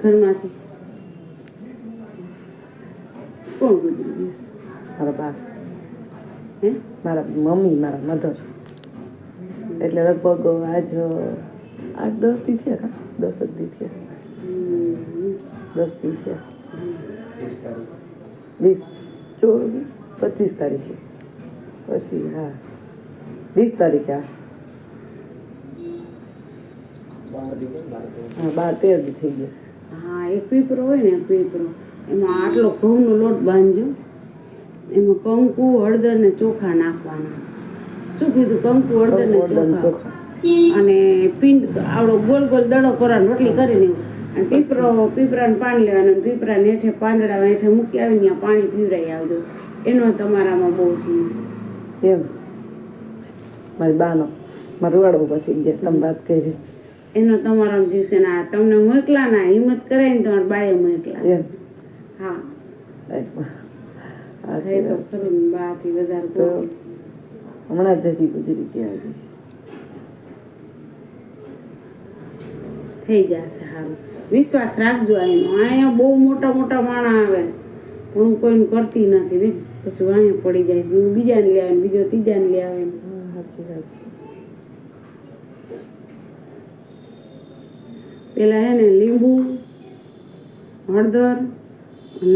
ઘરમાંથી કોણ ગુજરી ગયું? મારા બા, હે મારા મમ્મી, મારા મધર. એટલે લગભગ આજ 8-10 દી થયા, 10 દી થયા, 10 દી થયા. 25 તારીખે, હા 20 તારીખે, હા 12-13 દી થઈ ગયા. હા, એક પીપરો હોય ને, પીપરો એમાં આટલો ઘઉંનો લોટ બાંધજો, એમાં કંકુ, હળદર ને ચોખા નાખવાના. શું કીધું? કંકુ, હળદર ને ચોખા અને પિંડ આવડો ગોલ ગોલ દડો કરવાનો, રોટલી કરીને અને પીપરાને પાણી લેવાનું, પીપરાને હેઠે પાંદડા હેઠે મૂકી આવીને ત્યાં પાણી પીવરાઈ આવજો. એનો તમારામાં બહુ જીવ એમ. મારી બાનો મારું રૂવાડો ઊભા થઈ ગયા. તમે વાત કહેજો. એનો તમારા જીવ છે ને. તમને મોકલા ના હિંમત કરાય ને તમારા બાએ મોકલા. એમ. હા, તો ખરું બાથી વધારે તો હમણાં જજી ગુજરી ગયા છે. થઈ જશે સારું. વિશ્વાસ રાખજો. એનો અહીંયા બહુ મોટા મોટા માણા આવે છે, પણ હું કોઈને કરતી નથી બેન. પછી અહીંયા પડી જાય છે. બીજાને લે આવે, બીજો ત્રીજાને લે આવે. સાચી વાત છે. પેલા હે ને લીંબુ, હળદર,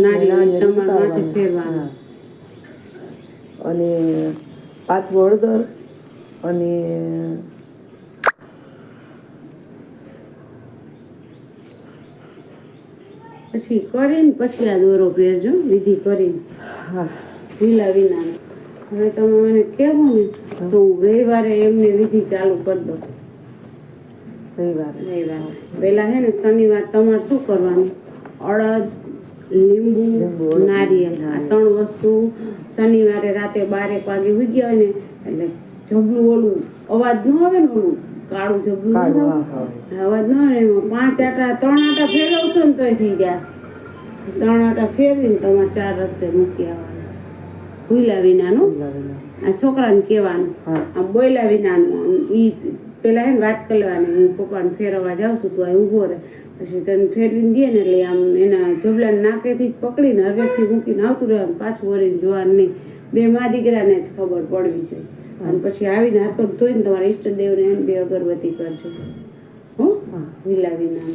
નારિયેળ તમારા માથે ફેરવાના, અને પાછું હળદર અને પછી કરીને પછી આ દોરો પહેરજો, વિધિ કરીને. હા, ઢીલા વિના. હવે તમે મને કહેવો ને તો હું રવિવારે એમને વિધિ ચાલુ કરી દઉં. રવિવાર પેલા હે ને શનિવાર તમારે શું કરવાનું? અડદ, લીંબુ, નારિયેળ, આ 3 વસ્તુ શનિવારે રાતે 12 વાગે ઉગ્યા હોય ને, એટલે જબલું ઓલું અવાજ ન આવે ને, ઓલું કાળું જબલું અવાજ ન આવે, એમાં 5 આટા 3 આટા ફેરવશો ને તોય થઈ જશે. 3 આટા ફેરવીને તમારે 4 રસ્તે મૂકી આવવાનું. ભૂલા વિનાનું. આ છોકરાને કહેવાનું, આમ બોયલા વિનાનું. ઈ પેલા એને વાત કરી લેવાની, હું પપ્પાને ફેરવવા જાઉં છું, તું અહીં ઊભો રહે. પછી તને ફેરવીને દે ને એટલે આમ એના જબલાને નાકેથી પકડીને હરવેથી મૂકીને આવતું રહેવાનું, પાછું વળીને જોવાનું નહીં. 2 મા દીકરાને જ ખબર પડવી જોઈએ. અને પછી આવીને હાથ પગ ધોઈને તમારા ઈષ્ટદેવને 2 અગરબત્તી કરજો. હો, વિલા વિના.